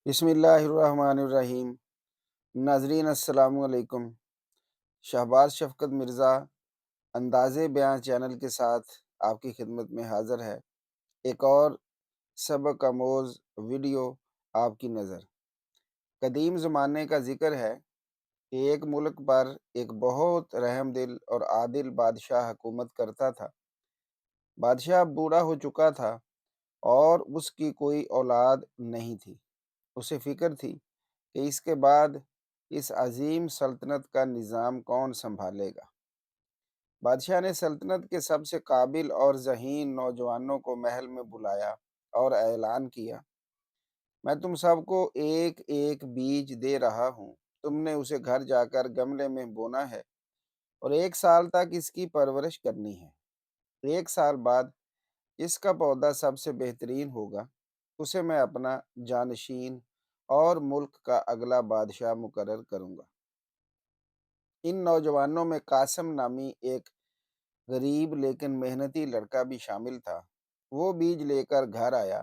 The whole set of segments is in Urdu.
بسم اللہ الرحمن الرحیم۔ ناظرین السلام علیکم۔ شہباز شفقت مرزا انداز بیاں چینل کے ساتھ آپ کی خدمت میں حاضر ہے۔ ایک اور سبق آموز ویڈیو آپ کی نظر۔ قدیم زمانے کا ذکر ہے کہ ایک ملک پر ایک بہت رحم دل اور عادل بادشاہ حکومت کرتا تھا۔ بادشاہ بوڑھا ہو چکا تھا اور اس کی کوئی اولاد نہیں تھی۔ اسے فکر تھی کہ اس کے بعد اس عظیم سلطنت کا نظام کون سنبھالے گا۔ بادشاہ نے سلطنت کے سب سے قابل اور ذہین نوجوانوں کو محل میں بلایا اور اعلان کیا، میں تم سب کو ایک ایک بیج دے رہا ہوں۔ تم نے اسے گھر جا کر گملے میں بونا ہے اور 1 سال تک اس کی پرورش کرنی ہے۔ 1 سال بعد اس کا پودا سب سے بہترین ہوگا، اسے میں اپنا جانشین اور ملک کا اگلا بادشاہ مقرر کروں گا۔ ان نوجوانوں میں قاسم نامی ایک غریب لیکن محنتی لڑکا بھی شامل تھا۔ وہ بیج لے کر گھر آیا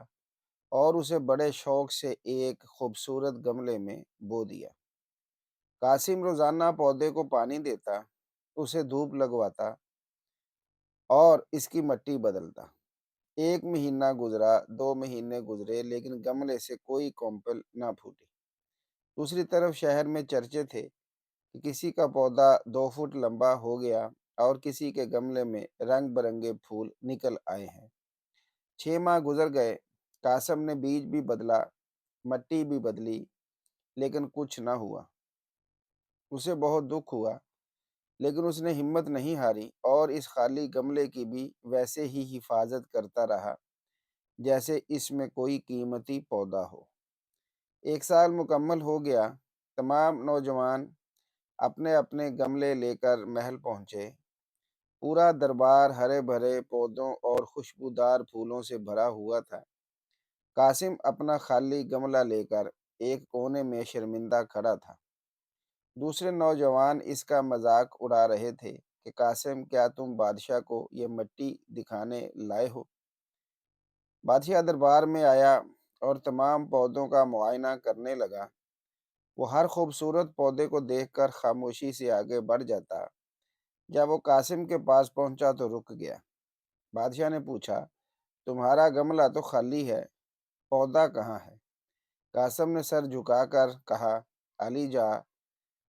اور اسے بڑے شوق سے ایک خوبصورت گملے میں بو دیا۔ قاسم روزانہ پودے کو پانی دیتا، اسے دھوپ لگواتا اور اس کی مٹی بدلتا۔ 1 مہینہ گزرا، 2 مہینے گزرے، لیکن گملے سے کوئی کونپل نہ پھوٹی۔ دوسری طرف شہر میں چرچے تھے کہ کسی کا پودا 2 فٹ لمبا ہو گیا اور کسی کے گملے میں رنگ برنگے پھول نکل آئے ہیں۔ 6 ماہ گزر گئے، قاسم نے بیج بھی بدلا، مٹی بھی بدلی، لیکن کچھ نہ ہوا۔ اسے بہت دکھ ہوا، لیکن اس نے ہمت نہیں ہاری اور اس خالی گملے کی بھی ویسے ہی حفاظت کرتا رہا جیسے اس میں کوئی قیمتی پودا ہو۔ 1 سال مکمل ہو گیا، تمام نوجوان اپنے اپنے گملے لے کر محل پہنچے۔ پورا دربار ہرے بھرے پودوں اور خوشبودار پھولوں سے بھرا ہوا تھا۔ قاسم اپنا خالی گملہ لے کر ایک کونے میں شرمندہ کھڑا تھا۔ دوسرے نوجوان اس کا مذاق اڑا رہے تھے کہ قاسم، کیا تم بادشاہ کو یہ مٹی دکھانے لائے ہو؟ بادشاہ دربار میں آیا اور تمام پودوں کا معائنہ کرنے لگا۔ وہ ہر خوبصورت پودے کو دیکھ کر خاموشی سے آگے بڑھ جاتا۔ جب وہ قاسم کے پاس پہنچا تو رک گیا۔ بادشاہ نے پوچھا، تمہارا گملہ تو خالی ہے، پودا کہاں ہے؟ قاسم نے سر جھکا کر کہا، علی جاں،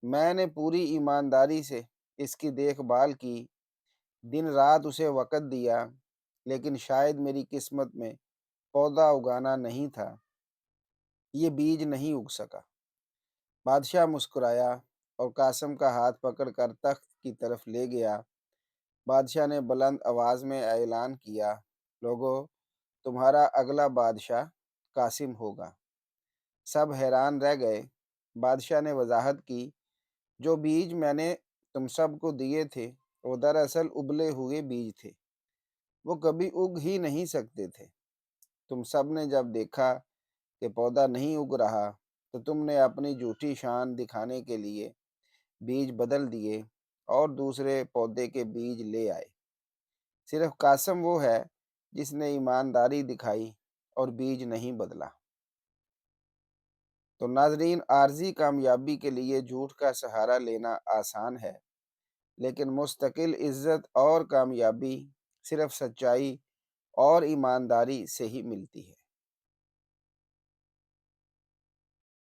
میں نے پوری ایمانداری سے اس کی دیکھ بھال کی، دن رات اسے وقت دیا، لیکن شاید میری قسمت میں پودا اگانا نہیں تھا، یہ بیج نہیں اگ سکا۔ بادشاہ مسکرایا اور قاسم کا ہاتھ پکڑ کر تخت کی طرف لے گیا۔ بادشاہ نے بلند آواز میں اعلان کیا، لوگو، تمہارا اگلا بادشاہ قاسم ہوگا۔ سب حیران رہ گئے۔ بادشاہ نے وضاحت کی، جو بیج میں نے تم سب کو دیے تھے وہ دراصل ابلے ہوئے بیج تھے، وہ کبھی اگ ہی نہیں سکتے تھے۔ تم سب نے جب دیکھا کہ پودا نہیں اگ رہا تو تم نے اپنی جھوٹی شان دکھانے کے لیے بیج بدل دیے اور دوسرے پودے کے بیج لے آئے۔ صرف قاسم وہ ہے جس نے ایمانداری دکھائی اور بیج نہیں بدلا۔ تو ناظرین، عارضی کامیابی کے لیے جھوٹ کا سہارا لینا آسان ہے، لیکن مستقل عزت اور کامیابی صرف سچائی اور ایمانداری سے ہی ملتی ہے۔